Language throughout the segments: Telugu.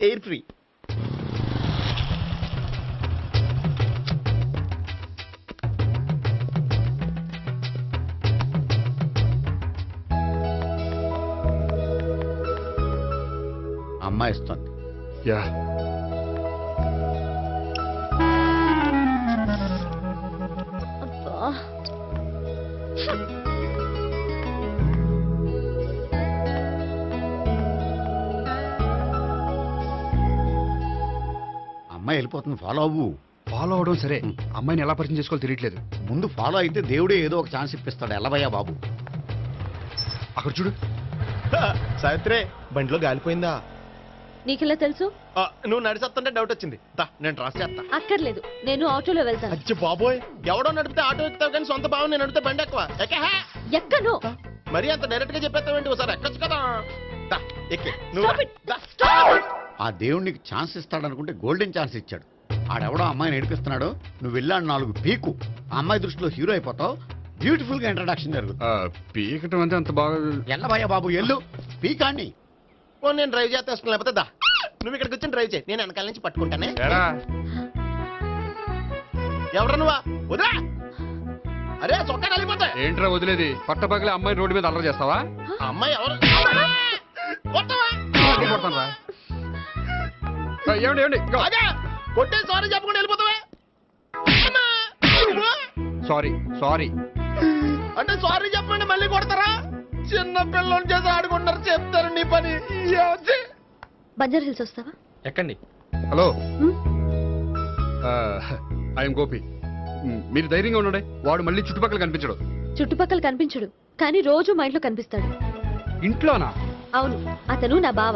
Air free. అమ్మాయి ఇస్తుంది. యా అమ్మాయి వెళ్ళిపోతుంది, ఫాలో అవ్వు. ఫాలో అవడం సరే, అమ్మాయిని ఎలా పరిచయం చేసుకోవాలో తెలియట్లేదు. ముందు ఫాలో అయితే దేవుడే ఏదో ఒక ఛాన్స్ ఇప్పిస్తాడు. ఎల్లవయ్యా బాబు. అక్కడ చూడు. సావిత్రి, బండిలో గాలిపోయిందా? నీకెలా తెలుసు? నువ్వు నడిచేస్తుంటే డౌట్ వచ్చింది. నేను ట్రాన్స్ చేస్తా. అక్కర్లేదు, నేను ఆటోలో వెళ్తాను. అచ్చి బాబోయ్, ఎవడో నడిపితే ఆటో ఎక్కుతావు కానీ సొంత భావం నేను నడిపితే బండి ఎక్కువ. ఎక్కను. మరి అంత డైరెక్ట్ గా చెప్పేస్తావేంటి? ఒకసారి ఎక్కొచ్చు కదా. ఎక్కే Stop it. ఆ దేవుడికి ఛాన్స్ ఇస్తాడనుకుంటే గోల్డెన్ ఛాన్స్ ఇచ్చాడు. ఆడెవడో అమ్మాయిని ఏడిపిస్తున్నాడు, నువ్వు వెళ్ళాడు 4 పీకు. ఆ అమ్మాయి దృష్టిలో హీరో అయిపోతావు. బ్యూటిఫుల్ గా ఇంట్రడక్షన్ జరుగుతుంది. పీకటం అంటే అంత బాగా. ఎల్లబయ్యా బాబు, ఎల్లు పీకాన్ని. నేను డ్రైవ్ చేస్తాను, లేకపోతే దా నువ్వు ఇక్కడికి వచ్చి డ్రైవ్ చేయి, నేను వెనకాల నుంచి పట్టుకుంటానే. ఎవరు నువ్వా? వదిలా. అరే చొక్కా కలిగిపోతా. ఏంట్రా వదిలేది? పట్టపగలే అమ్మాయి రోడ్డు మీద అల్లరి చేస్తావా? అమ్మాయి ఎవరు? ఏమండి ఏమండి, కొట్టే సారీ చెప్పకుండా వెళ్ళిపోతావా? సారీ సారీ అంటే సారీ చెప్పండి మళ్ళీ కొడతారా? చిన్న పిల్లలు చేసి ఆడుకుంటారు, చెప్తారు నీ పని. బంజారా హిల్స్ వస్తావా? ఎక్కండి. Hello, I'm Gopi. మీరు ధైర్యంగా ఉండండి. వాడు మళ్ళీ చుట్టుపక్కల కనిపించడు. చుట్టుపక్కల కనిపించడు, కానీ రోజు మా ఇంట్లో కనిపిస్తాడు. ఇంట్లోనా? అవును, అతను నా బావ.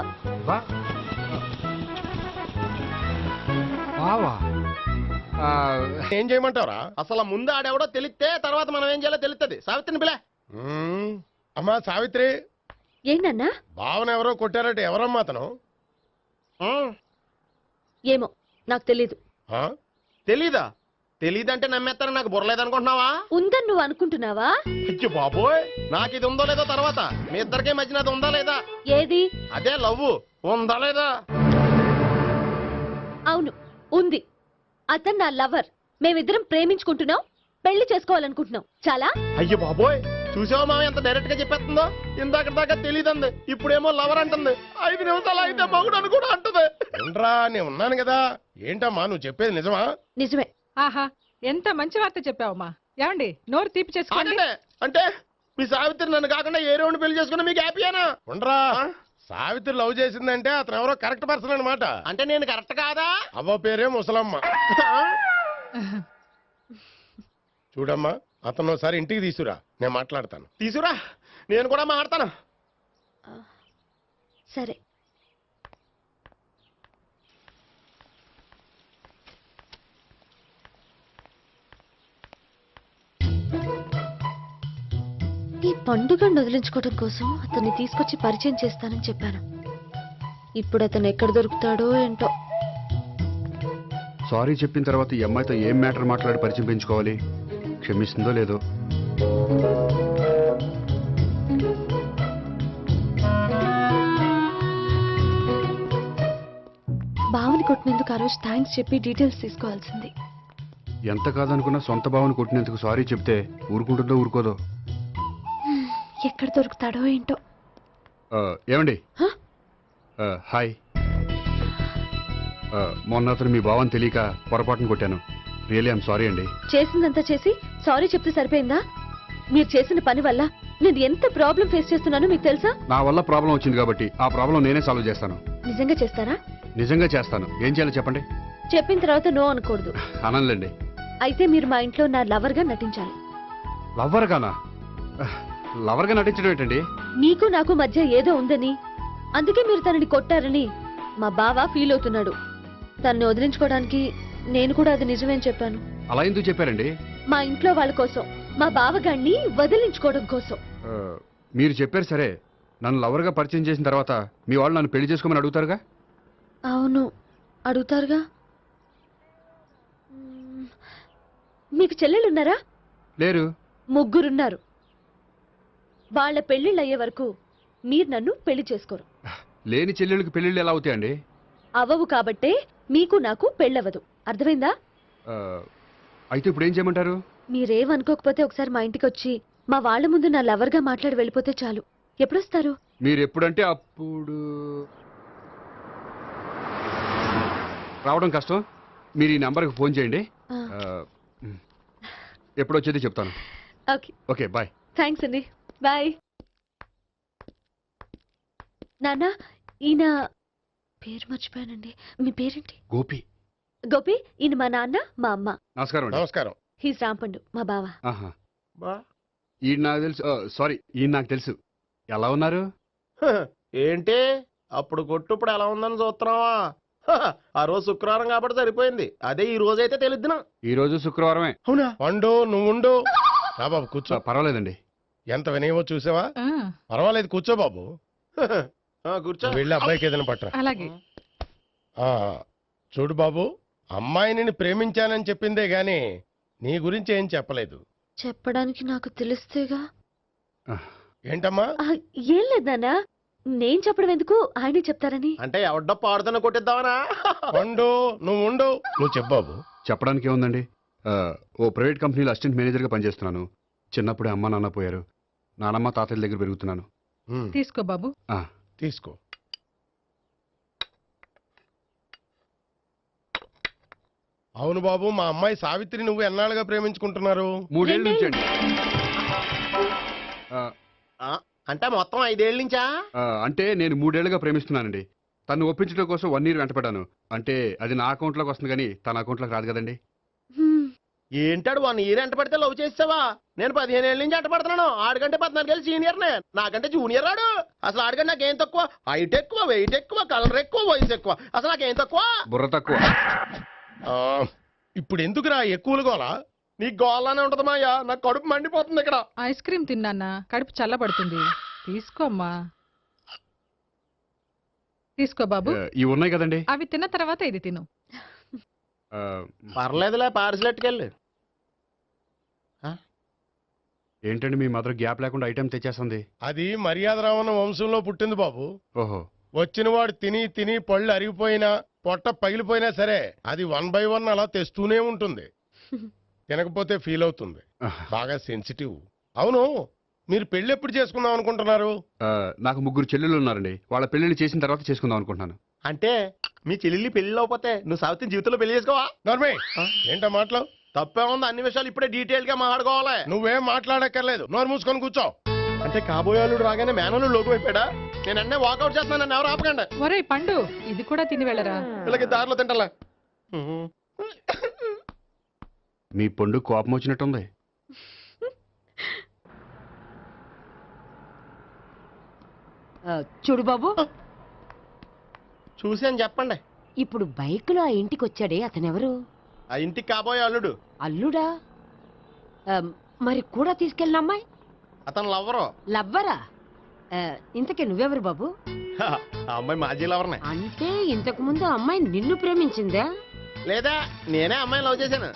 బావా? ఏం చేయమంటారా? అసలు ముందు ఆడెవడో తెలిస్తే తర్వాత మనం ఏం చేయాలో తెలుస్తుంది. సావిత్రిని పిల్ల. అమ్మా సావిత్రి, ఏంటన్నా? భావన ఎవరో కొట్టారట. ఎవరమ్మా అతను? ఏమో నాకు తెలీదు. తెలీదా? తెలీదంటే నమ్మేస్తారని నాకు బుర్రలేదనుకుంటున్నావా? ఉందని నువ్వు అనుకుంటున్నావా? అయ్యో బాబోయ్, నాకు ఇది ఉందో లేదో తర్వాత. మీ ఇద్దరికే మధ్యన అది ఉందా లేదా? ఏది? అదే లవ్ ఉందా లేదా? అవును, ఉంది. అతను నా లవర్. మేమిద్దరం ప్రేమించుకుంటున్నాం, పెళ్లి చేసుకోవాలనుకుంటున్నాం. చాలా. అయ్యో బాబోయ్, చూసావా మామ ఎంత డైరెక్ట్ గా చెప్పేస్తుందో? ఇందాక దాకా తెలియదండి, ఇప్పుడేమో లవర్ అంటుంది. 5 నిమిషాలు అయితే మగుడు అని కూడా అంటుంది. ఉండరా, నేను ఉన్నాను కదా. ఏంటమ్మా నువ్వు చెప్పేది నిజమా? నిజమే. ఆహా, ఎంత మంచి వార్త చెప్పావమ్మా. ఏమండి, నోరు తీపి చేసుకోండి. అంటే మీ సావిత్రి నన్ను కాకుండా ఏ రౌండ్ పెళ్లి చేసుకున్నా మీకు హ్యాపీయేనా? ఉండరా, సావిత్రి లవ్ చేసిందంటే అతను ఎవరో కరెక్ట్ పర్సన్ అనమాట. అంటే నేను కరెక్ట్ కాదా? అవ్వ పేరే ముసలమ్మ. చూడమ్మా, అతను ఒకసారి ఇంటికి తీసుకురా, నేను మాట్లాడతాను. తీసురా, నేను కూడా మాట్లాడతాను. సరే. ఈ పండుగను వదిలించుకోవడం కోసం అతన్ని తీసుకొచ్చి పరిచయం చేస్తానని చెప్పాను. ఇప్పుడు అతను ఎక్కడ దొరుకుతాడో ఏంటో. సారీ చెప్పిన తర్వాత ఈ అమ్మాయితో ఏం మ్యాటర్ మాట్లాడి పరిచయం పెంచుకోవాలి? క్షమిస్తుందో లేదో. బావని కొట్టినందుకు ఆ రోజు థ్యాంక్స్ చెప్పి డీటెయిల్స్ తీసుకోవాల్సింది. ఎంత కాదనుకున్నా సొంత భావన కొట్టినందుకు సారీ చెప్తే ఊరుకుంటుందో ఊరుకోదో. ఎక్కడ దొరుకుతాడో ఏంటో. ఏమండి, హాయ్. మొన్న అతను మీ భావని తెలియక పొరపాటును కొట్టాను. రియలీ ఐఎమ్ సారీ అండి. చేసిందంతా చేసి సారీ చెప్తే సరిపోయిందా? మీరు చేసిన పని వల్ల నేను ఎంత ప్రాబ్లం ఫేస్ చేస్తున్నానో మీకు తెలుసా? నా వల్ల ప్రాబ్లం వచ్చింది కాబట్టి ఆ ప్రాబ్లం నేనే సాల్వ్ చేస్తాను. నిజంగా చేస్తారా? నిజంగా చేస్తాను. ఏం చేయాలో చెప్పండి. చెప్పిన తర్వాత నో అనకూడదు. అనండి. అయితే మీరు మా ఇంట్లో నా లవర్ గా నటించాలి. లవర్ గానా? లవర్ గా నటించడం ఏంటండి? మీకు నాకు మధ్య ఏదో ఉందని, అందుకే మీరు తనని కొట్టారని మా బావ ఫీల్ అవుతున్నాడు. తనని వదిలించుకోవడానికి నేను కూడా అది నిజమేం చెప్పాను. అలా ఎందుకు చెప్పారండి? మా ఇంట్లో వాళ్ళ కోసం, మా బావగాన్ని వదిలించుకోవడం కోసం. ఆ, మీరు చెప్పారు సరే, నన్ను లవర్గా పరిచయం చేసిన తర్వాత మీ వాళ్ళు నన్ను పెళ్లి చేసుకోమని అడుగుతారుగా? అవును, అడుగుతారుగా. మీకు చెల్లెలున్నారా? లేరు. ముగ్గురున్నారు. వాళ్ళ పెళ్లిళ్ళు అయ్యే వరకు మీరు నన్ను పెళ్లి చేసుకోరు. లేని చెల్లెళ్ళకి పెళ్ళిళ్ళు ఎలా అవుతాయండి? అవ్వవు కాబట్టే మీకు నాకు పెళ్ళవదు. అర్థమైందా? ఆ, అయితే ఇప్పుడు ఏం చేయమంటారు? మీరేమనుకోకపోతే ఒకసారి మా ఇంటికి వచ్చి మా వాళ్ళ ముందు నా లవర్గా మాట్లాడి వెళ్ళిపోతే చాలు. ఎప్పుడొస్తారు? మీరు ఎప్పుడంటే అప్పుడు. రావడం కష్టం. మీరు ఈ నెంబర్కి ఫోన్ చేయండి. ఆ, ఎప్పుడు వచ్చేది చెప్తాను. ఓకే. Okay, bye. థ్యాంక్స్ అండి. బాయ్. నాన్న, ఈయన పేరు మర్చిపోయానండి. మీ పేరేంటి? గోపి. గోపి. ఈయన మా నాన్న, మా అమ్మ. నమస్కారం అండి. నమస్కారం. హీస్ రాంపండు, మా బావ. ఆహా. బా ఈయన నాకు తెలుసు. సారీ, ఈయన నాకు తెలుసు. ఎలా ఉన్నారు? హ, ఏంటి అప్పుడు కొట్టు ఇప్పుడు ఎలా ఉందని చూస్తున్నావా? హ, ఆ రోజు శుక్రవారం కాబట్టి సరిపోయింది. అదే ఈ రోజు అయితే తెలిద్దునా. ఈ రోజు శుక్రవారమే. అవునా? పండు నువ్వుండు. రా బాబు కూర్చో. పర్వాలేదండి. ఎంత వినయమో చూసావా? ఆ, పర్వాలేదు కూర్చో బాబు. కూర్చో. నువ్వు వెళ్ళి అబ్బాయికి ఏదైనా పట్టరా. అలాగే. ఆ, చూడు బాబు, అమ్మాయి నిన్ను ప్రేమించానని చెప్పిందే గాని నీ గురించి ఏం చెప్పలేదు. చెప్పడానికి నాకు తెలిస్తేగా. ఏంటమ్మా? ఆ, ఏం లేదు నాన్న, నేను చెప్పడం ఎందుకు, ఆయనే చెప్తారని. అంటే ఎవడ్డో పాడుతున్న కొట్టిద్దామనా? పండు నువ్వుండు. నువ్వు చెప్పు బాబు. చెప్పడానికి ఏముందండి? ఓ ప్రైవేట్ కంపెనీలో అసిస్టెంట్ మేనేజర్గా పనిచేస్తున్నాను. చిన్నప్పుడే అమ్మ నాన్న పోయారు. నానమ్మ తాతయ్య దగ్గర పెరుగుతున్నాను. తీసుకో బాబు. ఆ, తీసుకో. అవును బాబు, మా అమ్మాయి సావిత్రి నువ్వు ఎన్నాళ్ళుగా ప్రేమించుకుంటున్నారు? 3 ఏళ్ళ నుంచి అండి. అంటే మొత్తం 5 ఏళ్ళ నుంచా? అంటే నేను 3 ఏళ్ళుగా ప్రేమిస్తున్నానండి. తను ఒప్పించడం కోసం 1 year వెంటపడ్డాను. అంటే అది నా అకౌంట్లోకి వస్తుంది కానీ తన అకౌంట్లోకి రాదు కదండి. హ్మ్. ఏంటాడు 1 year ఎంట పడితే లవ్ చేసావా? నేను 15 ఏళ్ళ నుంచి ఎంట పడుతున్నాను. ఆడికంటే 14 ఏళ్ళు సీనియర్నే, నాకంటే జూనియర్ ఆడు. అసలు ఆడికంటే నాకేం తక్కువ? హైట్ ఎక్కువ, వెయిట్ ఎక్కువ, కలర్ ఎక్కువ, వయసు ఎక్కువ. అసలు నాకేం తక్కువ? బుర్ర తక్కువ. ఆ, ఇప్పుడు ఎందుకురా ఎక్కువలు గోలా? నీకు గోళ్ళనే ఉంటది మాయా, నాకు కడుపు మండిపోతుంది ఇక్కడ. ఐస్ క్రీమ్ తిన్నానా, కడుపు చల్లబడుతుంది. తీసుకోమ్మా. తీసుకో బాబు. ఇవి ఉన్నాయి కదండి. అవి తిన్న తర్వాత ఇది తిను. ఆ, పర్లేదులే, పార్సిల్ ఎట్టుకెళ్ళి. ఏంటండి మీ మదర్ గ్యాప్ లేకుండా ఐటెం తెచ్చేస్తుంది? అది మర్యాద రావణ వంశంలో పుట్టింది బాబు. ఓహో. వచ్చిన వాడు తిని తిని పళ్ళు అరిగిపోయినా పొట్ట పగిలిపోయినా సరే అది 1 by 1 అలా తెస్తూనే ఉంటుంది. తినకపోతే ఫీల్ అవుతుంది. బాగా సెన్సిటివ్. అవును, మీరు పెళ్లి ఎప్పుడు చేసుకుందాం అనుకుంటున్నారు? నాకు 3 చెల్లెళ్ళు ఉన్నారండి. వాళ్ళ పెళ్లిళ్ళు చేసిన తర్వాత చేసుకుందాం అనుకుంటున్నాను. అంటే మీ చెల్లెల్ని పెళ్లి లేకపోతే నువ్వు సావిత్రి జీవితంలో పెళ్లి చేసుకోవా? నర్మే, ఏంటా మాటలు? తప్పే ఉంది, అన్ని విషయాలు ఇప్పుడే డీటెయిల్ గా మాట్లాడుకోవాలి. నువ్వేం మాట్లాడక్కర్లేదు, నోరు మూసుకొని కూర్చో. అంటే కాబోయేవాళ్ళు రాగానే మేనలు లోకి అయిపోయాడా? నేను అన్నీ వాకౌట్ చేస్తున్నాను, నన్ను ఎవరు ఆపకండి. ఒరే పండు, ఇది కూడా తిని వెళ్ళరా. వీళ్ళకి దారిలో తింటలా. మీ పండు కోపం వచ్చినట్టుంది. చూడు బాబు, చూసి అని చెప్పండి. ఇప్పుడు బైక్లో ఆ ఇంటికి వచ్చాడే అతనెవరు? ఆ ఇంటికి కాబోయే అల్లుడు. అల్లుడా? మరి కూడా తీసుకెళ్ళిన అమ్మాయి అతను లవ్వరు. లవ్వరా? ఇంతకీ నువ్వెవరు బాబు? ఆ అమ్మాయి మాజీ లవర్నే. అంటే ఇంతకు ముందు అమ్మాయి నిన్ను ప్రేమించిందా? లేదా నేనే అమ్మాయిని లవ్ చేశాను.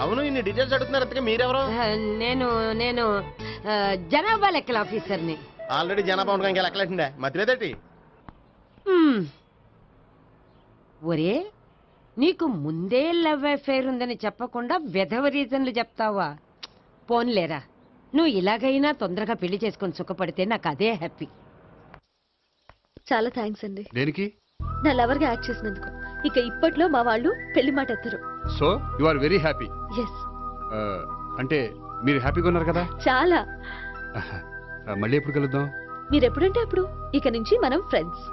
అవును, ఇన్ని డీటెయిల్స్ అడుగుతున్నారు. ఇంతకీ మీరెవరు? నేను నేను జనాభా లెక్కల ఆఫీసర్ని. ఆల్రెడీ జనాభా ఉండగా ఇంకా లెక్కలేటండే మతిలేదేటి? హ్మ్. ఒరే, నీకు ముందే లవ్ అఫైర్ ఉందని చెప్పకుండా వెధవ రీజన్లు చెప్తావా? పోన్లేరా, నువ్వు ఇలాగైనా తొందరగా పెళ్లి చేసుకొని సుఖపడితే నాకు అదే హ్యాపీ. చాలా థ్యాంక్స్ అండి, దేనికి? నా లవర్ గా యాక్ట్ చేసినందుకు. ఇక ఇప్పట్లో మా వాళ్ళు పెళ్లి మాట ఎత్తరు. So you are very happy. Yes, అంటే మీరు హ్యాపీగా ఉన్నారు కదా? చాలా. మళ్ళీ ఎప్పుడు కలుద్దాం? మీరు ఎప్పుడంటే అప్పుడు. ఇక నుంచి మనం ఫ్రెండ్స్.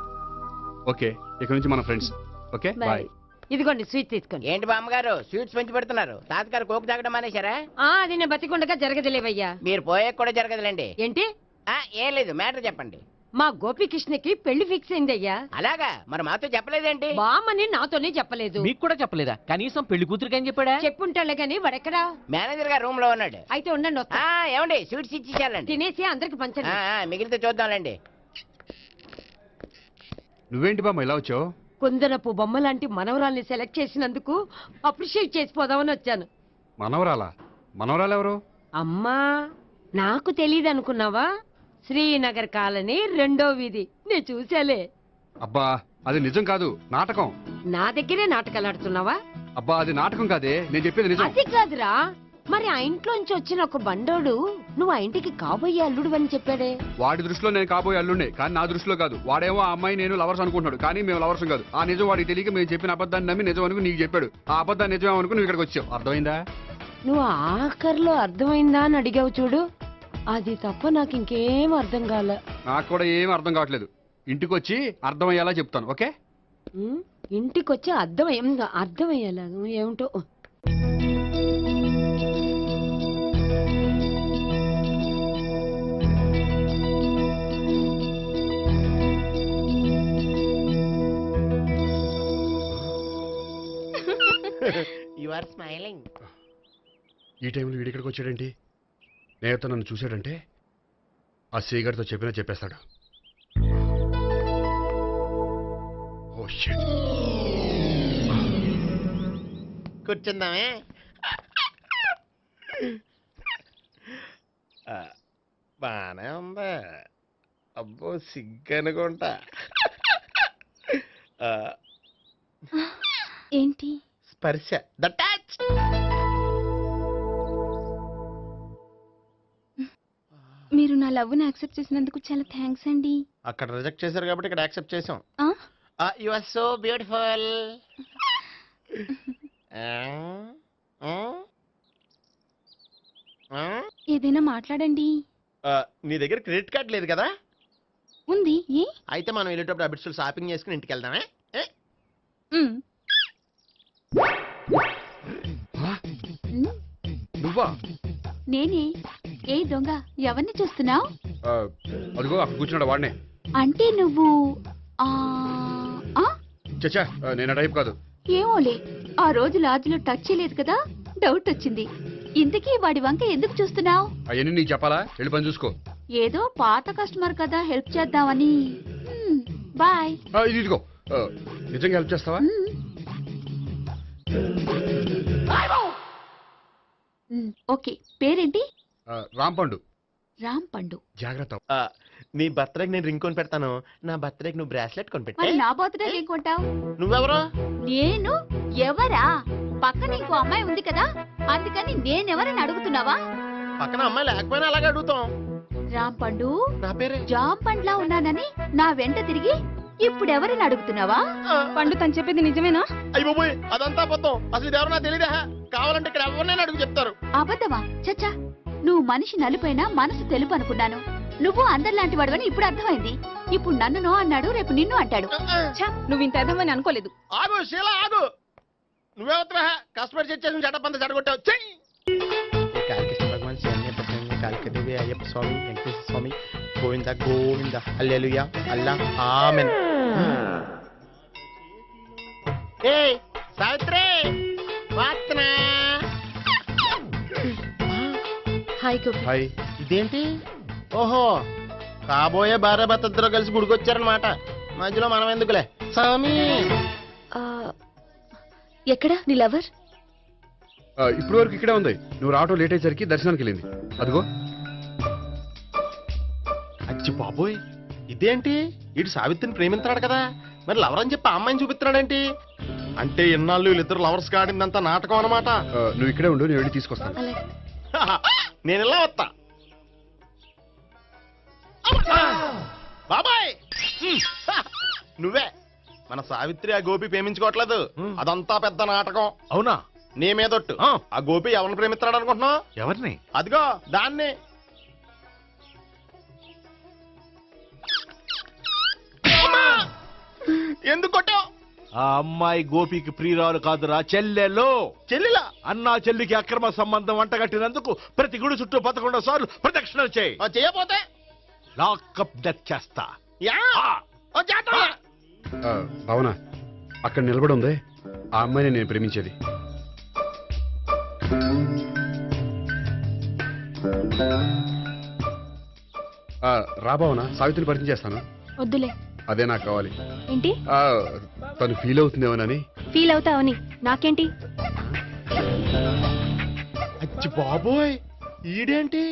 ఓకే, ఇక నుంచి మన ఫ్రెండ్స్. Okay, bye. ఇదిగోండి స్వీట్ తీసుకోండి. ఏంటి బామ్మగారు స్వీట్స్ పెంచి పెడుతున్నారు? తాతగారు కోక్ తాగడం మానేశారా? అది నేను బతికుండగా జరగదులేవయ్యా. మీరు పోయే కూడా జరగదులేండి. ఏంటి? ఏం లేదు, మ్యాటర్ చెప్పండి. మా గోపికృష్ణకి పెళ్లి ఫిక్స్ అయిందయ్యా. అలాగా మరి మాతో చెప్పలేదేంటి? బామ్మని నాతోనే చెప్పలేదు. మీకు కూడా చెప్పలేదా? కనీసం పెళ్లి కూతురికి అని చెప్పాడా? చెప్పుంటాలే గాని వాడెక్కడా? మేనేజర్ గారు రూమ్ లో ఉన్నాడు. అయితే ఉండండి వస్తా. ఏమండి స్వీట్స్ ఇచ్చేసాలండి. తినేసి అందరికి పంచండి. మిగిలితే చూద్దాంలేండి. నువ్వేంటి బామ్మ ఇలా వచ్చావు? కుందనపు బొమ్మ లాంటి మనవరాల్ని సెలెక్ట్ చేసినందుకు అప్రిషియేట్ చేసిపోదామని వచ్చాను. మనవరాలా? మనవరాలు ఎవరు? అమ్మా నాకు తెలియదు అనుకున్నావా? శ్రీనగర్ కాలనీ 2వ వీధి. నేను చూసాలే. అబ్బా అది నిజం కాదు, నాటకం. నా దగ్గరే నాటకాలు ఆడుతున్నావా? అబ్బా అది నాటకం కాదే, నేను చెప్పేది నిజం. అది కాదురా, మరి ఆ ఇంట్లోంచి వచ్చిన ఒక బండోడు నువ్వు ఆ ఇంటికి కాబోయే అల్లుడు అని చెప్పాడే. వాడి దృష్టిలో నేను కాబోయే అల్లుండే, కానీ నా దృష్టిలో కాదు. వాడేమో ఆ అమ్మాయి నేను లవర్స్ అనుకుంటున్నాడు, కానీ మేము లవర్స్ కాదు. ఆ నిజం వాడికి తెలియక మేము చెప్పిన అబద్ధాన్ని నమ్మి నిజం అనుకుని నీకు చెప్పాడు. ఆ అబద్ధాన్ని నిజం అనుకుని నువ్వు ఇక్కడికి వచ్చావు. అర్థమైందా? నువ్వు ఆఖరిలో అర్థమైందా అని అడిగావు చూడు, అది తప్ప నాకు ఇంకేం అర్థం కాలే. నాకు కూడా ఏం అర్థం కావట్లేదు. ఇంటికి వచ్చి అర్థమయ్యేలా చెప్తాను, ఓకే? ఇంటికొచ్చి అర్థమయ్యేలా ఏమిటో. You are smiling. ఈ టైంలో వీడి ఇక్కడికి వచ్చాడేంటి? నేత నన్ను చూశాడంటే ఆ సీగర్తో చెప్పేస్తాడు. Oh shit. కూర్చుందామే. బానే ఉందా? అబ్బో సిగ్గనుకుంటా. ఏంటి? స్పర్శ, ద టచ్. మీరు నా లవ్ని యాక్సెప్ట్ చేసినందుకు చాలా థ్యాంక్స్ అండి. అక్కడ రిజెక్ట్ చేశారు కాబట్టి ఇక్కడ యాక్సెప్ట్ చేసాం. ఆ? You are so beautiful. ఏదైనా మాట్లాడండి. నీ దగ్గర క్రెడిట్ కార్డ్ లేదు కదా? ఉంది. ఏ? అయితే మనం వెళ్ళేటప్పుడు అబిట్స్ షాపింగ్ చేసుకుని ఇంటికి వెళ్దామే. ఉమ్. నువ్వా? నేనే. ఏ దొంగ, ఎవరిని చూస్తున్నావు? అదిగో అక్కడ కూర్చున్నాడు వాడినే. అంటే నువ్వు చచ్చా, నేను ఆ టైప్ కాదు. ఏమోలే, ఆ రోజు లాడ్జ్లో టచ్ చేయలేదు కదా, డౌట్ వచ్చింది. ఇంతకీ వాడి వంక ఎందుకు చూస్తున్నావు? అవన్నీ నీకు చెప్పాలా? వెళ్ళి పని చూసుకో. ఏదో పాత కస్టమర్ కదా, హెల్ప్ చేద్దామని. బాయ్. ఇదిగో, నిజంగా హెల్ప్ చేస్తావా? ఓకే. పేరేంటి? రాంపండు. రాంపండు. జాగ్రత్త. నీ బర్త్డేకి నేను రింగ్ కొని పెడతాను, నా బర్త్డేకి నువ్వు బ్రాస్లెట్ కొని పెట్టే. మరి నా బర్త్డే ఏం కొంటావు? నువ్వెవరు? నేను ఎవరా? పక్కన ఇంకో అమ్మాయి ఉంది కదా, అందుకని నేనెవరని అడుగుతున్నావా? పక్కన అమ్మాయి లేకపోయినా అలాగే అడుగుతాం. రాంపండు, నా పేరే జామ్ పండ్లా ఉన్నానని నా వెంట తిరిగి ఇప్పుడెవరని అడుగుతున్నావా? పండు తను చెప్పేది నిజమేనా? అయ్యి బాబోయ్, అదంతా అబద్ధం. అసలు ఇది ఎవరన్నా తెలియదా? కావాలంటే ఇక్కడ ఎవరినైనా అడుగు చెప్తారు. అబద్ధమా? చచ్చా, నువ్వు మనిషి నలుపైనా మనసు తెలుపు అనుకున్నాను. నువ్వు అందరిలాంటి వాడువని ఇప్పుడు అర్థమైంది. ఇప్పుడు నన్ను నో అన్నాడు, రేపు నిన్ను అంటాడు. నువ్వు ఇంత అర్థమని అనుకోలేదు. ఆగు శీల, ఆగు. నువ్వెవరా? కస్టమర్ చేసి చెడ్డపంత చెడగొట్టావు. కాళికృష్ణ భగవాన్, శరణ్య కాళికదేవి, అయ్యప్ప స్వామి, వెంకటేశ్వర స్వామి, గోవింద గోవింద, హల్లెలూయా, అల్లా, ఆమెన్. ఏయ్ సావిత్రి, వాత్నా. హాయ్ గోపి. హాయ్. ఇదేంటి? ఓహో, కాబోయే భార్య భర్త ఇద్దరు కలిసి గుడికొచ్చారనమాట. మధ్యలో మనం ఎందుకులే స్వామి. ఎక్కడ నీ లవర్? ఇప్పుడు వరకు ఇక్కడే ఉంది. నువ్వు రావటం లేట్ అయ్యేసరికి దర్శనానికి వెళ్ళింది. అదిగో. అచ్చి బాబోయ్, ఇదేంటి? ఇటు సావిత్రిని ప్రేమిస్తున్నాడు కదా, మరి లవర్ అని చెప్పి ఆ అమ్మాయిని చూపిస్తున్నాడేంటి? అంటే ఇన్నాళ్ళు వీళ్ళిద్దరు లవర్స్ కాడిందంతా నాటకం అనమాట. నువ్వు ఇక్కడే ఉండు, నేను వెళ్ళి తీసుకొస్తాను. అలాగే. నేను ఇలా వస్తా. బాబాయ్, నువ్వే మన సావిత్రి ఆ గోపి ప్రేమించుకోవట్లేదు, అదంతా పెద్ద నాటకం. అవునా? నీ మీదొట్టు. ఆ గోపి ఎవరిని ప్రేమిస్తున్నాడు అనుకుంటున్నావు? ఎవరిని? అదిగో దాన్ని. ఎందుకు కొట్టావు? ఆ అమ్మాయి గోపికి ప్రియురాలు కాదురా, చెల్లెలు. చెల్లిలా? అన్నా చెల్లికి అక్రమ సంబంధం వంటగట్టినందుకు ప్రతి గుడి చుట్టూ 11 సార్లు ప్రదక్షిణలు చేయి. చేయపోతే లాకప్ డెత్ చేస్తా. యా ఓ చేస్తున్నా. భావన అక్కడ నిలబడి ఉంది ఆ అమ్మాయిని నేను ప్రేమించేది. రా భావన, సావిత్రిని పరిచయం చేస్తాను. వద్దులే. అదే నాకు కావాలి. ఏంటి తను ఫీల్ అవుతుందేమోనని. ఫీల్ అవుతావని నాకేంటి? అచ్చి బాబోయ్, ఈడేంటి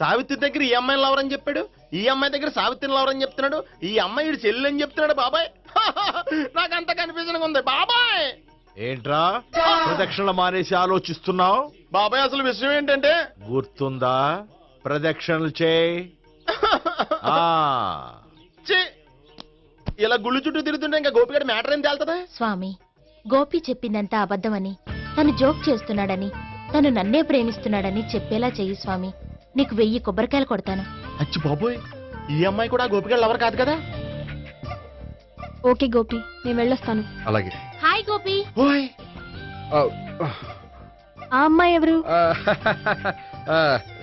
సావిత్రి దగ్గర ఈ అమ్మాయిని లవరని చెప్పాడు, ఈ అమ్మాయి దగ్గర సావిత్రిని లవరని చెప్తున్నాడు, ఈ అమ్మాయి ఈడు చెల్లి అని చెప్తున్నాడు. బాబాయ్ నాకంత కన్ఫ్యూజన్ ఉంది బాబాయ్. ఏంట్రా ప్రదక్షిణ మానేసి ఆలోచిస్తున్నావు? బాబాయ్ అసలు విషయం ఏంటంటే గుర్తుందా? ప్రదక్షిణలు చేయి. ఛీ, ఇలా గుళ్ళు చుట్టూ తిరుగుతుంటే ఇంకా గోపిగడ మ్యాటర్ ఏం తేలుతుందా? స్వామి, గోపి చెప్పిందంతా అబద్ధమని, తను జోక్ చేస్తున్నాడని, తను నన్నే ప్రేమిస్తున్నాడని చెప్పేలా చెయ్యి స్వామి. నీకు 1000 కొబ్బరికాయలు కొడతాను. అచ్చి బాబోయ్, ఈ అమ్మాయి కూడా గోపిగడ లవర్ కాదు కదా? ఓకే గోపి, నేను వెళ్ళొస్తాను. అలాగే. హాయ్ గోపి. ఓయ్ ఆ అమ్మాయి ఎవరు?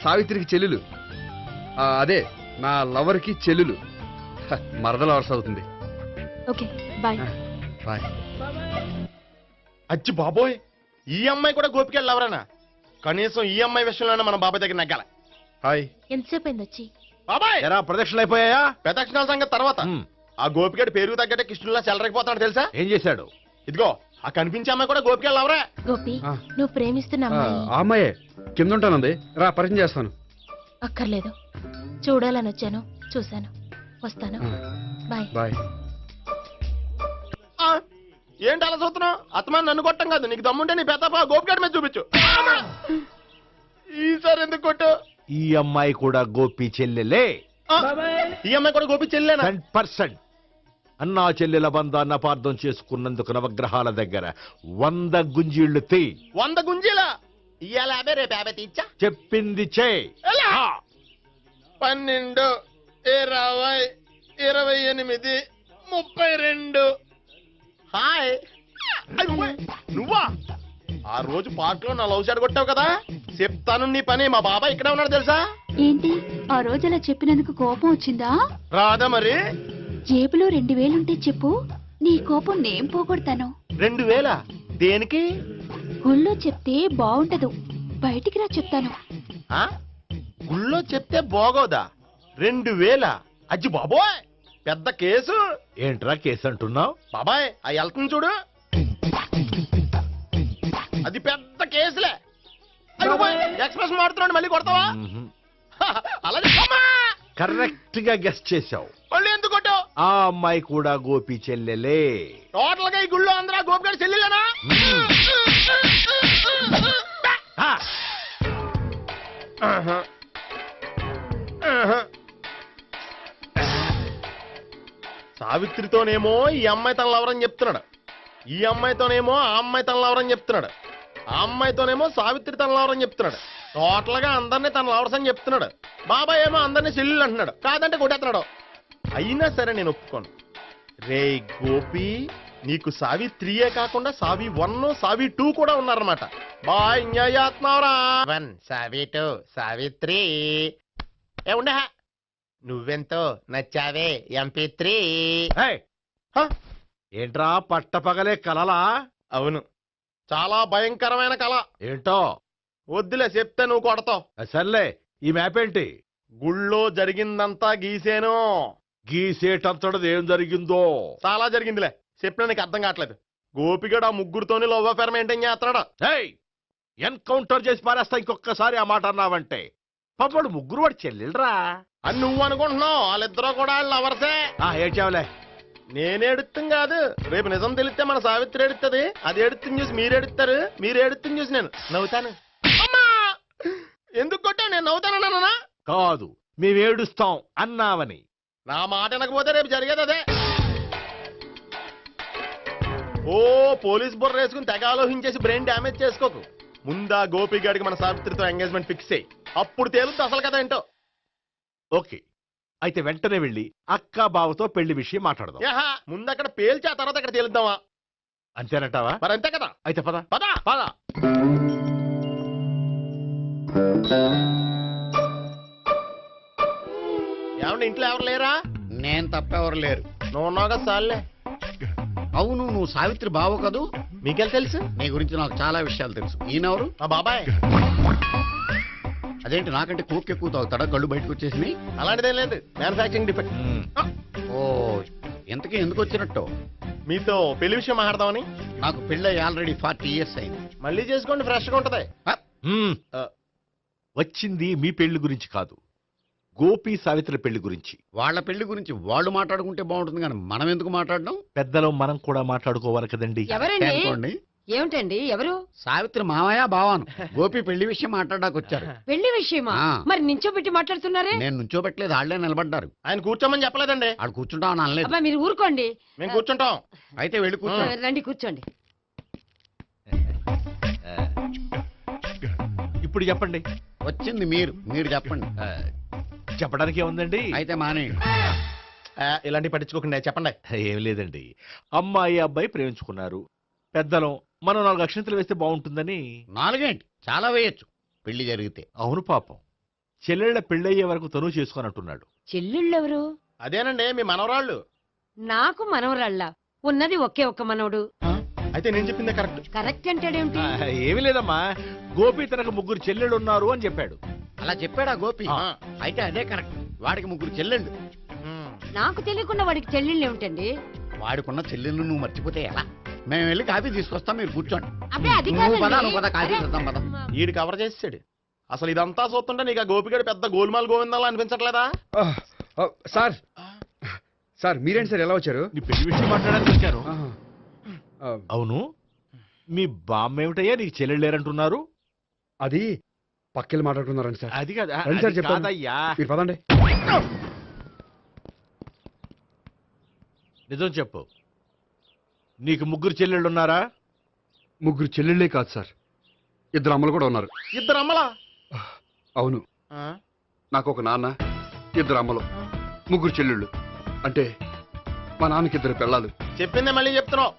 సావిత్రికి చెల్లెలు. అదే నా లవర్కి చెల్లెలు. మరద లవర్స్ అవుతుంది. Okay bye. బాయ్. అచ్చి బాబోయ్, ఈ అమ్మాయి కూడా గోపిగడ లవరేనా? కనీసం ఈ అమ్మాయి విషయంలోనే మన బాబాయ్ దగ్గర నగ్గాల. హాయ్. ఎంతసేపు అయింది వచ్చి? బాబాయ్ ఎరా ప్రదక్షిణలు అయిపోయాయా? ప్రదక్షిణాల సంగతి తర్వాత. ఆ గోపిగడ పేరు తగ్గట్టే కృష్ణులా చెలరకపోతున్నాడు తెలుసా? ఏం చేశాడు? ఇదిగో ఆ కనిపించే అమ్మాయి కూడా గోపిగడ లవరే. గోపి, ఆ. నువ్వు ప్రేమిస్తున్న అమ్మాయి ఆ అమ్మాయే కింద ఉంటానంది. రా పరిచయం చేస్తాను. అక్కర్లేదు, చూడాలని వచ్చాను, చూశాను, వస్తాను. బాయ్. బాయ్. ఏంటి అలా చూస్తున్నావు? అత్తమాని నన్ను కొట్టం కాదు, నీకు దమ్ముంటే నీ పెద్ద గోపిగడ మీద చూపించు. ఈసారి ఎందుకు కొట్టు? ఈ అమ్మాయి కూడా గోపి చెల్లెలే. ఈ అమ్మాయి కూడా గోపి చెల్లెనా? 100%. అన్నా చెల్లెల బంధాన్ని అపార్థం చేసుకున్నందుకు నవగ్రహాల దగ్గర 100 గుంజీళ్లు తీ. 100 గుంజీలా? ఇవాళ 50, రేపు 50 తీచ్చా. చెప్పింది చే. 12, 20, 28, 32. హాయ్. నువ్వా? ఆ రోజు పార్క్ లో నా లవ్ షాట్ కొట్టావు కదా, చెప్తాను నీ పని. మా బాబాయ్ ఇక్కడే ఉన్నాడు తెలుసా? ఏంటి ఆ రోజు అలా చెప్పినందుకు కోపం వచ్చిందా? రాదా మరి? జేబులో 2000 ఉంటే చెప్పు, నీ కోపం నేను పోగొడతాను. 2000? దేనికి? గుళ్ళో చెప్తే బాగుంటదు, బయటికి రా చెప్తాను. గుళ్ళో చెప్తే బాగోదా? 2000? అజ్జి బాబోయ్, పెద్ద కేసు. ఏంట్రా కేసు అంటున్నావు? బాబాయ్ ఆ వెళ్తుంది చూడు, అది పెద్ద కేసులే. ఎక్స్ప్రెస్ మారుతున్నాడు, మళ్ళీ కొడతావా? అలాగే కరెక్ట్ గా గెస్ చేశావు. మళ్ళీ ఎందుకు కొట్టావు? ఆ అమ్మాయి కూడా గోపి చెల్లెలే. టోటల్ గా ఈ గుళ్ళో అందరూ గోపిగడ చెల్లెలేనా? సావిత్రితోనేమో ఈ అమ్మాయి తన లవరని చెప్తున్నాడు, ఈ అమ్మాయితోనేమో ఆ అమ్మాయి తన లవరని చెప్తున్నాడు, ఆ అమ్మాయితోనేమో సావిత్రి తన లవరని చెప్తున్నాడు. టోటల్ గా అందరినీ తన లవర్స్ అని చెప్తున్నాడు. బాబాయ్ ఏమో అందరినీ చెల్లెలు అంటున్నాడు, కాదంటే కొట్టేస్తున్నాడు. అయినా సరే నేను ఒప్పుకోను. రే గోపి, నీకు సావిత్రియే కాకుండా సావి 1, సావి 2 కూడా ఉన్నారన్నమాట. బాయ్ న్యాయాత్మవరా. 1 సావి 2 సావిత్రి. ఏ ఉండే, నువ్వెంతో నచ్చావే MP3. ఏంట్రా పట్టపగలే కలలా? అవును, చాలా భయంకరమైన కళ. ఏంటో? వద్దులే, చెప్తే నువ్వు కొడతావు. సర్లే, ఈ మ్యాప్ ఏంటి? గుళ్ళో జరిగిందంతా గీసేను. గీసేటంతటది ఏం జరిగిందో? చాలా జరిగిందిలే, చెప్పినా నీకు అర్థం కావట్లేదు. గోపిగడ ఆ ముగ్గురుతోని లవ్ అఫేర్ మెయింటైన్ చేస్తున్నాడు. ఎన్కౌంటర్ చేసి పారేస్తా ఇంకొకసారి ఆ మాట అన్నావంటే. పాపడు ముగ్గురు వాడు చెల్లెలరా అని నువ్వు అనుకుంటున్నావు, వాళ్ళిద్దరూ కూడా లవర్సే. ఏడ్చావులే. నేనేడుత్తం కాదు, రేపు నిజం తెలిస్తే మన సావిత్రి ఎడుతుంది. అది ఎడుతుంది చూసి మీరు ఎడుతారు, మీరు ఎడుతుంది చూసి నేను నవ్వుతాను. అమ్మా, ఎందుకు కొట్టా? నేను నవ్వుతానన్నా? కాదు, మేమేడుస్తాం అన్నావని. నా మాట వినకపోతే రేపు జరిగేది అదే. ఓ పోలీస్ బుర్ర వేసుకుని తెగ ఆలోచించేసి బ్రెయిన్ డ్యామేజ్ చేసుకోకు. ముందా గోపిగాడికి మన సావిత్రితో ఎంగేజ్మెంట్ ఫిక్స్ అయ్యి, అప్పుడు తేలుద్ది అసలు కదా ఏంటో. ఓకే, అయితే వెంటనే వెళ్ళి అక్క బావతో పెళ్లి విషయం మాట్లాడదాం. ముందు అక్కడ పేల్చి ఆ తర్వాత అక్కడ తేలుద్దామా? అంతేనంటావా? మరి అంతే కదా. అయితే పద పద పద. ఏమండి ఇంట్లో ఎవరు లేరా? నేను తప్పెవరు లేరు. నువ్వు ఉన్నావు కదా సార్లే. అవును, నువ్వు సావిత్రి బావ కదూ? మీకెళ్ళి తెలుసు? నీ గురించి నాకు చాలా విషయాలు తెలుసు. ఈయనెవరు? మా బాబాయ్. అదేంటి నాకంటే కోక్ ఎక్కువ తాగుతాడా? కళ్ళు బయటకు వచ్చేసి. అలాంటిదేం లేదు, మ్యానుఫాక్చరింగ్ డిఫెక్ట్. ఓ, ఇంతకీ ఎందుకు వచ్చినట్టు? మీతో పెళ్లి విషయం మాట్లాడదామని. నాకు పెళ్ళి ఆల్రెడీ 40 years అయింది. మళ్ళీ చేసుకోండి, ఫ్రెష్ గా ఉంటది. వచ్చింది మీ పెళ్లి గురించి కాదు, గోపి సావిత్రి పెళ్లి గురించి. వాళ్ళ పెళ్లి గురించి వాళ్ళు మాట్లాడుకుంటే బాగుంటుంది, కానీ మనం ఎందుకు మాట్లాడడం? పెద్దలో మనం కూడా మాట్లాడుకోవాలి కదండి. ఎవరండి? అనుకోండి. ఏమిటండి? ఎవరు? సావిత్రి మామయ్య బావాను. గోపి పెళ్లి విషయం మాట్లాడడానికి వచ్చారు. పెళ్లి విషయమా? ఆ. మరి నించోబెట్టి మాట్లాడుతున్నారే? నేను నుంచోబెట్టలేదు, వాళ్ళే నిలబడ్డారు. ఆయన కూర్చోమని చెప్పలేదండి. వాళ్ళు కూర్చుంటామని అనలేదు. అబ్బా మీరు ఊరుకోండి. మేము కూర్చుంటాం. అయితే వెళ్ళి కూర్చో. రండి కూర్చోండి. ఇప్పుడు చెప్పండి. వచ్చింది మీరు చెప్పండి. చెప్పడానికి ఏముందండి? అయితే మానేయండి. ఇలాంటి పట్టించుకోకుండా చెప్పండి. ఏం లేదండి, అమ్మాయి అబ్బాయి ప్రేమించుకున్నారు. పెద్దలం మనం 4 అక్షంతలు వేస్తే బాగుంటుందని. 4 ఏంటి, చాలా వేయొచ్చు పెళ్లి జరిగితే. అవును పాపం, చెల్లెళ్ళ పెళ్ళయ్యే వరకు తను చేసుకోనంటున్నాడు. చెల్లెళ్ళెవరు? అదేనండి మీ మనవరాళ్ళు. నాకు మనవరాళ్ళ ఉన్నది ఒకే ఒక్క మనవడు. అయితే నేను చెప్పిందే కరెక్ట్. కరెక్ట్ అంటాడేమిటి? ఏమీ లేదమ్మా, గోపి తనకు 3 చెల్లెళ్ళు ఉన్నారు అని చెప్పాడు. అలా చెప్పాడా గోపి? అయితే అదే కరెక్ట్. వాడికి 3 చెల్లెళ్ళు. నాకు తెలియకుండా వాడికి చెల్లెళ్ళు ఏమిటండి? వాడికున్న చెల్లెళ్ళు నువ్వు మర్చిపోతే ఎలా? మేము వెళ్ళి కాఫీ తీసుకొస్తాం, మీరు కూర్చోండి. అబ్బే అది నువ్వు పద, కాదండి. నువ్వు పద, కాఫీ అరే, చేద్దాం పద. ఈడు కవర్ చేసాడు. అసలు ఇదంతా చూస్తుంటే నీకు ఆ గోపిగడు పెద్ద గోల్మాల్ గోవిందాలు అనిపించట్లేదా? సార్ సార్ మీరేంటి సార్ ఎలా వచ్చారు? నీ పెళ్లి విషయం మాట్లాడడానికి వచ్చారు. అవును, మీ బామ్మ ఏమిటయ్యా నీకు చెల్లెళ్ళు లేరంటున్నారు? అది పక్కెళ్ళి మాట్లాడుకున్నారండి సార్. అది కాదా? రండి సార్, అది చెప్తాను. కాదయ్యా. మీరు పదండి. నిజం చెప్పు, నీకు 3 చెల్లెళ్ళు ఉన్నారా? 3 చెల్లెళ్ళే కాదు సార్, 2 అమ్మలు కూడా ఉన్నారు. 2 అమ్మలా? అవును, నాకు ఒక నాన్న, 2 అమ్మలు, 3 చెల్లెళ్ళు. అంటే మా నాన్నకి 2 పిల్లలు. చెప్పిందే మళ్ళీ చెప్తున్నావు.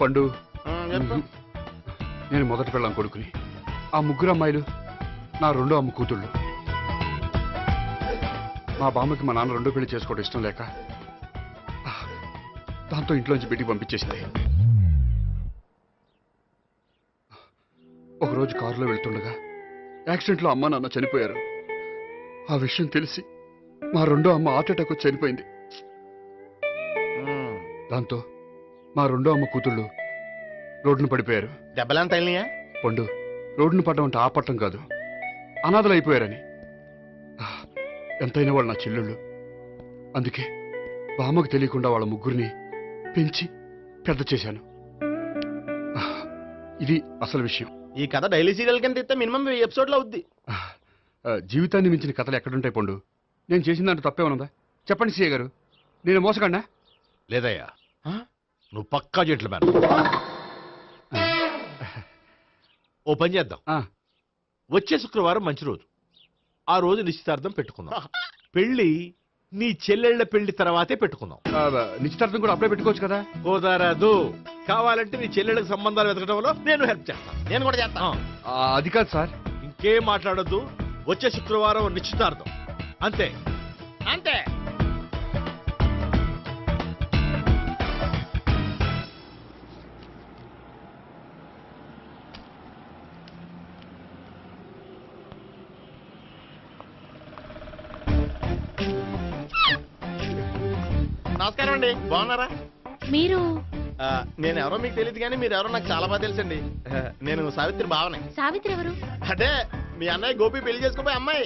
పండు, నేను మొదటి పిల్లం కొడుకుని. ఆ 3 అమ్మాయిలు నా 2వ అమ్మ కూతుళ్ళు. మా బామ్మకి మా నాన్న 2వ పెళ్లి చేసుకోవడం ఇష్టం లేక దాంతో ఇంట్లోంచి బిడ్డికి పంపించేసింది. ఒకరోజు కారులో వెళ్తుండగా యాక్సిడెంట్లో అమ్మ నాన్న చనిపోయారు. ఆ విషయం తెలిసి మా 2వ అమ్మ హార్ట్ అటాక్ వచ్చి చనిపోయింది. దాంతో మా 2వ అమ్మ కూతుళ్ళు రోడ్డును పడిపోయారు. దెబ్బలంత తగిలినాయా? పండు, రోడ్డును పడ్డం అంటే ఆ పట్టం కాదు, అనాథలు అయిపోయారని. ఎంతైనా వాళ్ళు నా చెల్లెళ్ళు. అందుకే బామ్మకు తెలియకుండా వాళ్ళ 3 పెంచి పెద్ద చేశాను. ఇది అసలు విషయం. ఈ కథ డైలీ సీరియల్ కింద ఇస్తే మినిమం 1000 ఎపిసోడ్లు అవుద్ది. జీవితాన్ని మించిన కథలు ఎక్కడుంటాయి పండు? నేను చేసిన దాంట్లో తప్పేమనుందా? చెప్పండి సీఏ గారు, నేను మోసకండా? లేదయ్యా, నువ్వు పక్కా జెంట్లమ్యాన్. ఓ పని చేద్దాం, వచ్చే శుక్రవారం మంచి రోజు. ఆ రోజు నిశ్చితార్థం పెట్టుకుందాం. పెళ్లి నీ చెల్లెళ్ల పెళ్లి తర్వాతే పెట్టుకుందాం. నిశ్చితార్థం కూడా అప్పుడే పెట్టుకోవచ్చు కదా? కుదరదు. కావాలంటే నీ చెల్లెళ్ళకి సంబంధాలు వెతకడంలో నేను హెల్ప్ చేస్తాను. నేను కూడా చేస్తాను. అది కాదు సార్. ఇంకేం మాట్లాడొద్దు. వచ్చే శుక్రవారం నిశ్చితార్థం, అంతే అంతే. నమస్కారం అండి, బాగున్నారా? మీరు నేను ఎవరో మీకు తెలియదు కానీ మీరు ఎవరో నాకు చాలా బాగా తెలుసండి. నేను సావిత్రి బావనే. సావిత్రి ఎవరు? అదే మీ అన్నయ్య గోపి పెళ్లి చేసుకోపోయి అమ్మాయి.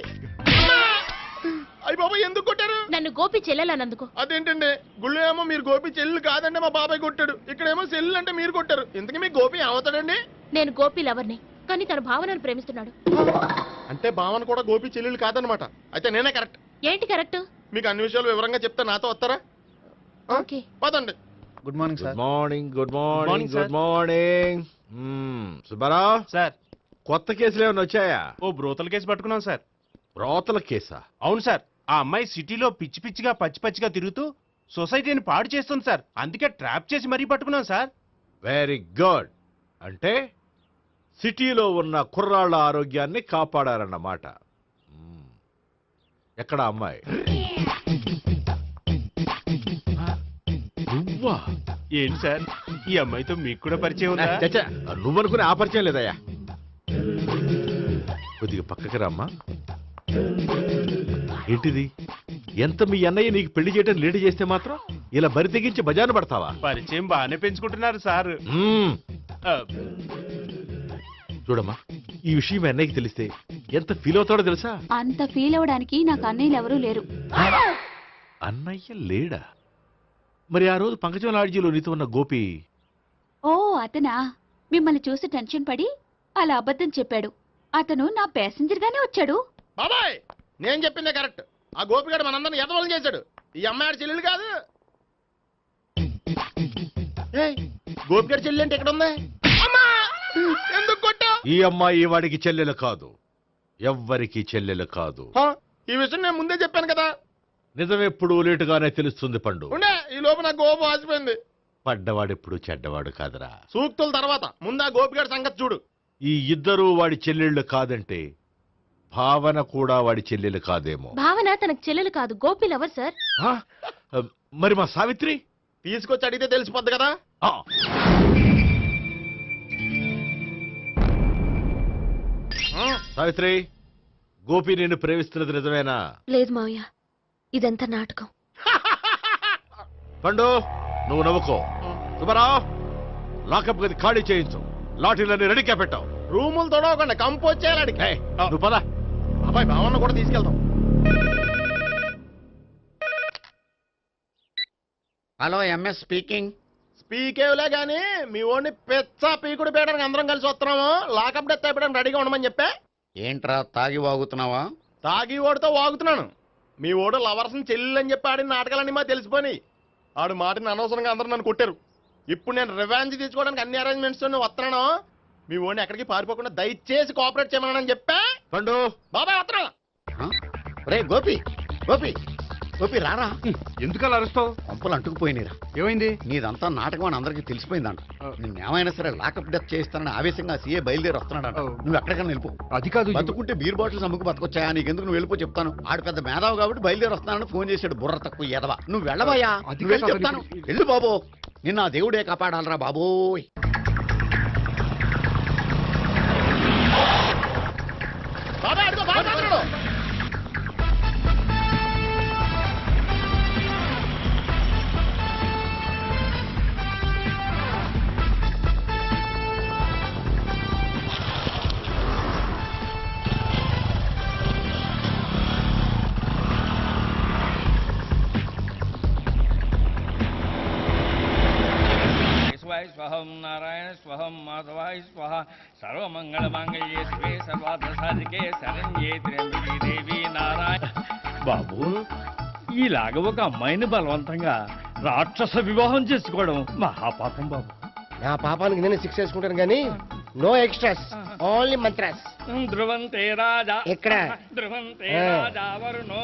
అయ్యి బాబాయ్ ఎందుకు కొట్టారు? నన్ను గోపి చెల్లెలన్నందుకు. అదేంటండి, గుళ్ళు ఏమో మీరు గోపి చెల్లెలు కాదంటే మా బాబాయ్ కొట్టాడు, ఇక్కడేమో చెల్లెలు అంటే మీరు కొట్టారు. ఇంతకీ మీ గోపి ఏమవుతాడండి? నేను గోపి లవర్ని, కానీ తన భావనను ప్రేమిస్తున్నాడు. అంటే భావన కూడా గోపి చెల్లెలు కాదనమాట. అయితే నేనే కరెక్ట్. ఏంటి కరెక్ట్? మీకు అన్ని విషయాలు వివరంగా చెప్తే నాతో వస్తారా? ఓకే పదండి. Good morning good morning. Good morning. Good morning. Subbarao sir, కొత్త కేసులు ఏమైనా వచ్చాయా? ఓ బ్రోతల కేసు పట్టుకున్నాం సార్. బ్రోతల కేసా? అవును సార్, ఆ అమ్మాయి సిటీలో పిచ్చి పిచ్చిగా పచ్చిగా తిరుగుతూ సొసైటీని పాడు చేస్తుంది సార్. అందుకే ట్రాప్ చేసి మరీ పట్టుకున్నాం సార్. Very good. అంటే సిటీలో ఉన్న కుర్రాళ్ళ ఆరోగ్యాన్ని కాపాడారన్నమాట. ఎక్కడ అమ్మాయి? నువ్వా? ఏంటి సార్ ఈ అమ్మాయితో మీకు కూడా పరిచయం ఉందా? చచ్చా, నువ్వనుకునే ఆ పరిచయం లేదయ్యా. కొద్దిగా పక్కకి రామ్మా. ఏంటిది? ఎంత మీ అన్నయ్య నీకు పెళ్లి చేయడం లేట్ చేస్తే మాత్రం ఇలా బరి తెగించి బజారు పడతావా? పరిచయం బాగానే పెంచుకుంటున్నారు సార్. చూడమ్మా, ఈ విషయం మీ అన్నయ్యకి తెలిస్తే ఎంత ఫీల్ అవుతాడో తెలుసా? అంత ఫీల్ అవడానికి నాకు అన్నయ్యలు ఎవరూ లేరు. అన్నయ్య లేడా? మరి ఆ రోజు పంకజం లాడ్జీలో నీతో ఉన్న గోపి? ఓ అతనా? మిమ్మల్ని చూసి టెన్షన్ పడి అలా అబద్ధం చెప్పాడు. అతను నా ప్యాసింజర్ గానే వచ్చాడు. బాబాయ్ నేను చెప్పిందే కరెక్ట్. ఆ గోపిగాడు మనందరిని ఎదవలం చేశాడు. ఈ అమ్మాయి చెల్లెలు కాదు. గోపిగాడి చెల్లి అంటే ఎక్కడ ఉంది? అమ్మా! ఎందుకు కొట్టావ్? ఈ అమ్మాయి వాడికి చెల్లెలు కాదు, ఎవ్వరికి చెల్లెలు కాదు. ఈ విషయం నేను ముందే చెప్పాను కదా. నిజమెప్పుడు లేటుగానే తెలుస్తుంది పండు. ఉండే ఈ లోపు నాకు గోపం ఆసిపోయింది. పడ్డవాడెప్పుడు చెడ్డవాడు కాదురా. సూక్తుల తర్వాత ముందు ఆ గోపిగాడి సంగతి చూడు. ఈ ఇద్దరూ వాడి చెల్లెళ్ళు కాదంటే భావన కూడా వాడి చెల్లెలు కాదేమో. భావన తనకు చెల్లెలు కాదు, గోపి లవర్ సార్. మరి మా సావిత్రి? తీసుకొచ్చి అడిగితే తెలిసిపోద్ది కదా. సావిత్రి, గోపి నేను ప్రేమిస్తున్నది నిజమేనా? లేదు మావయ్య, ఇదంతా నాటకం. పండు నువ్వు నవ్వుకో. సుబ్బారావు, లాకప్ గది ఖాళీ చేయించు. లాఠీలన్నీ రెడీగా పెట్టావు. రూములు తొడవకుండా కంపోజ్ చేయాలి. నువ్వు పద. అబ్బాయి భావన కూడా తీసుకెళ్తాం. Hello, MS speaking. స్పీకేవ్లే గానీ మీ ఓడిని పెచ్చ పీకుడు పేయడానికి అందరం కలిసి వస్తున్నాము. లాకప్ డెత్ అయిపోయడానికి రెడీగా ఉండమని చెప్పే. ఏంట్రా తాగి వాగుతున్నావా? తాగి ఓడితో వాగుతున్నాను. మీ ఓడు లవర్స్ని చెల్లెని చెప్పి ఆడిన నాటకాలన్నీ మా తెలిసిపోయి ఆడు మాటని అనవసరంగా అందరూ నన్ను కొట్టారు. ఇప్పుడు నేను రివెంజ్ తీసుకోవడానికి అన్ని అరేంజ్మెంట్స్ వస్తున్నాను. మీ ఓడిని ఎక్కడికి పారిపోకుండా దయచేసి కోఆపరేట్ చేయమని చెప్పా. పండు బాబాయ్ వస్తున్నా. రే గోపి, గోపి, గోపి రారా. ఎందుకు అలా అరుస్తావు? పంపులు అంటుకుపోయినరా. ఏమైంది? నీదంతా నాటకం అని అందరికీ తెలిసిపోయిందంట. నిన్నేమైనా సరే లాకప్ డెత్ చేయిస్తానని ఆవేశంగా సీఏ బయలుదేరి వస్తున్నాడంట. నువ్వు ఎక్కడికైనా వెళ్ళిపో. అది కాదు, బతుకుంటే బీర్ బాటిల్స్ అమ్ముకు బతకొచ్చాయా? నీకెందుకు? నువ్వు వెళ్ళిపో చెప్తాను. ఆడు పెద్ద మేధావు కాబట్టి బయలుదేరి వస్తానని ఫోన్ చేశాడు. బుర్ర తక్కువ ఎదవా. నువ్వు వెళ్ళబోయా? నువ్వు వెళ్ళి చెప్తాను. వెళ్ళు బాబో. నిన్న ఆ దేవుడే కాపాడాలరా బాబోయ్. బాబాయ్ అడుగు, బాబాయ్ అడుగు. స్వహం నారాయణ స్వహం మాధవాయ స్వహ సర్వమంగళ మాంగళ్యే శివే సర్వార్థ సాధికే శరణ్యే త్ర్యంబకే దేవి నారాయణ. బాబు, ఇలాగ ఒక అమ్మాయిని బలవంతంగా రాక్షస వివాహం చేసుకోవడం మహాపాపం బాబు. నా పాపానికి నేను శిక్ష వేసుకుంటాను కానీ నో ఎక్స్ట్రాస్, ఓన్లీ మంత్రాస్. ధ్రువంతే రాజా ఎక్కడ? ధ్రువంతే రాజా వరుణో.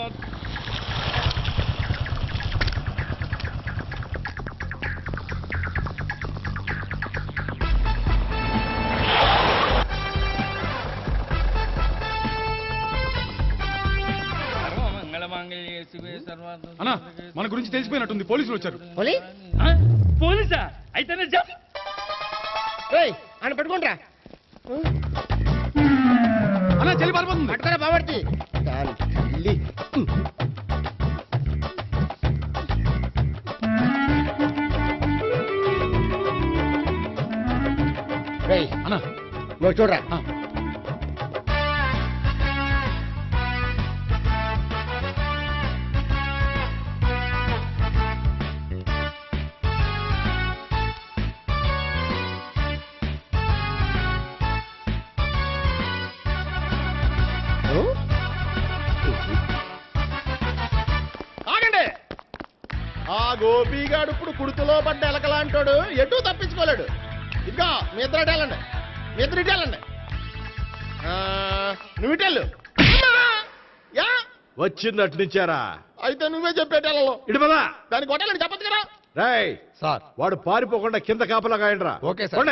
అన్నా, మన గురించి తెలిసిపోయినట్టుంది. పోలీసులు వచ్చారు. పోలీసా? అయితేనే ఆయన పెట్టుకుంటా అన్నా, చెల్లి పారిపోతుంది. పట్టుకురా బాబర్తి. అన్నా నువ్వు చూడరా. ఆగండి. ఆ గోపిగాడు ఇప్పుడు కుడుతులో పడ్డ ఎలకలాంటాడు. ఎటు తప్పించుకోలేడు. ఇదిగో మీ ఇద్దరు ఇటేళ్ళండి, మీ ఇద్దరు ఇటేళ్ళండి. నువ్వు ఇటెళ్ళు. వచ్చింది అటు నుంచారా? అయితే నువ్వే చెప్పేటెళ్ళలో ఇటు పదా. దానికి కొట్టాలని చెప్పచ్చు కదా. రేయ్ సార్, వాడు పారిపోకుండా కింద కాపలా కాయండిరా. Okay sir.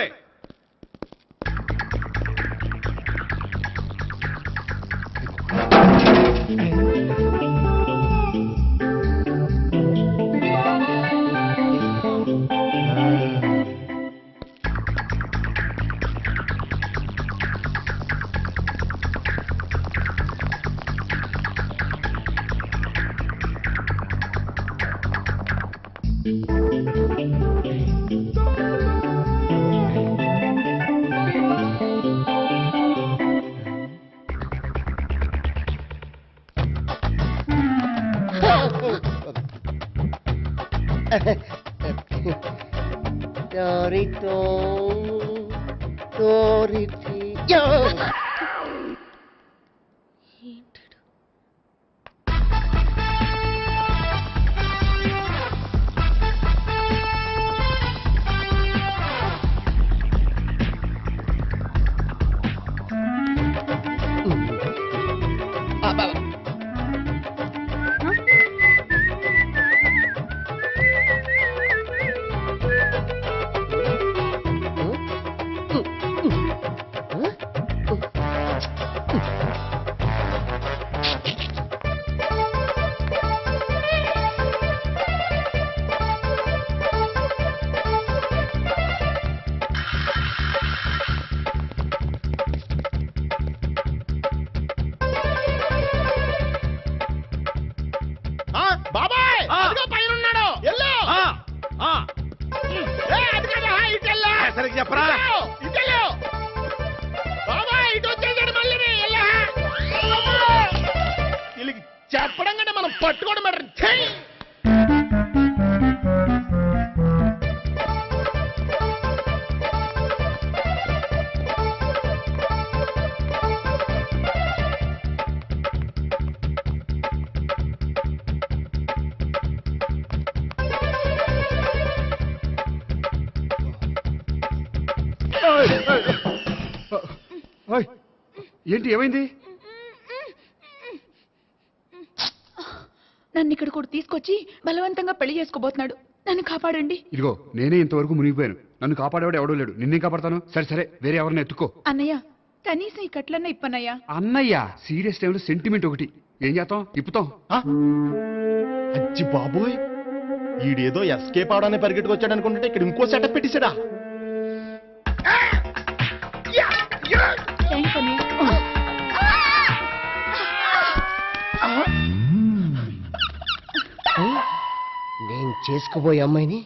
బాబాయ్ పైన ఉన్నాడు ఎల్లో సరిగ్గా చెప్పరా ఇటెల్లో బాబాయ్ ఇటు వచ్చేసాడు మళ్ళీ వీళ్ళకి చెప్పడం కంటే మనం పట్టుకోవడం బెటర్. ఏంటి ఏమైంది? నన్ను ఇక్కడ కూడా తీసుకొచ్చి బలవంతంగా పెళ్లి చేసుకోబోతున్నాడు. నన్ను కాపాడండి. ఇదిగో నేనే ఇంతవరకు మునిగిపోయాను. నన్ను కాపాడేవాడు ఎవడో లేడు. నిన్నేం కాపాడతాను? సరే సరే వేరే ఎవరిని ఎత్తుకో. అన్నయ్య కనీసం ఈ కట్లన్నా ఇప్పన్నయ్యా. అన్నయ్య సీరియస్ టైంలో సెంటిమెంట్ ఒకటి. ఏం చేస్తాం? ఇప్పుతాం. అచ్చి బాబోయ్, ఈడేదో ఎస్కేప్ అవడానికి పరిగెట్టుకొచ్చాడు అనుకుంటే ఇక్కడ ఇంకో సెటప్ పెట్టేశాడా? నేను చేసుకుపోయే అమ్మాయిని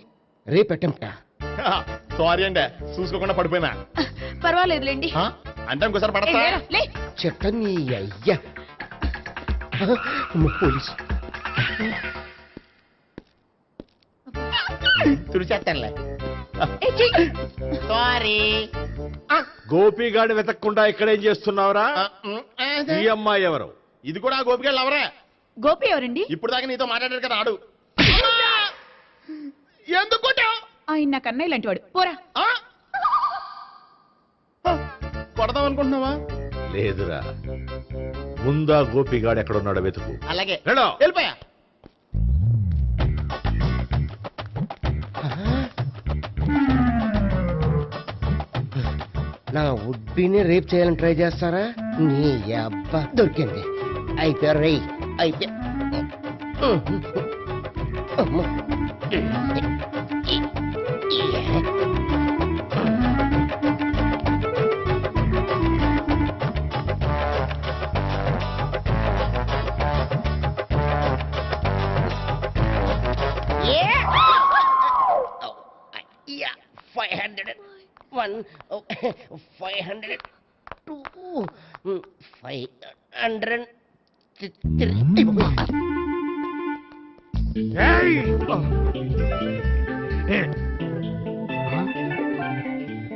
రేపెట్టంటా. సారీ అండి, చూసుకోకుండా పడిపోయినా. పర్వాలేదులేండి. అంటే ఇంకోసారి పడతా చెట్ట నీ అయ్యా పోలీసు తుడిచేస్తానులే. సారీ. గోపిగాడి వెతకకుండా ఇక్కడేం చేస్తున్నావురా? ఈ అమ్మాయి ఎవరు? ఇది కూడా గోపిగాళ్ళు ఎవరే? గోపి ఎవరండి? ఇప్పుడు దాకా నీతో మాట్లాడారు కదా ఆడు. ఎందుకు ఆయన నాకు అన్నయ్య లాంటి వాడు. పోరా. కొడదాం అనుకుంటున్నావా? లేదురా, ముందా గోపిగాడు ఎక్కడున్నాడో వెతుకు. అలాగే రేడో. వెళ్ళిపోయా. నా ఉడ్బీని రేప్ చేయాలని ట్రై చేస్తారా? నీ అబ్బా దొరికింది. అయిపోయారు రేయ్, అయిపోయా.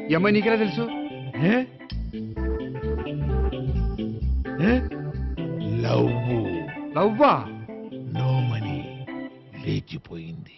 ఈ అమ్మాయి నీకెలా తెలుసు? లవ్వా? నో మనీ లేచిపోయింది.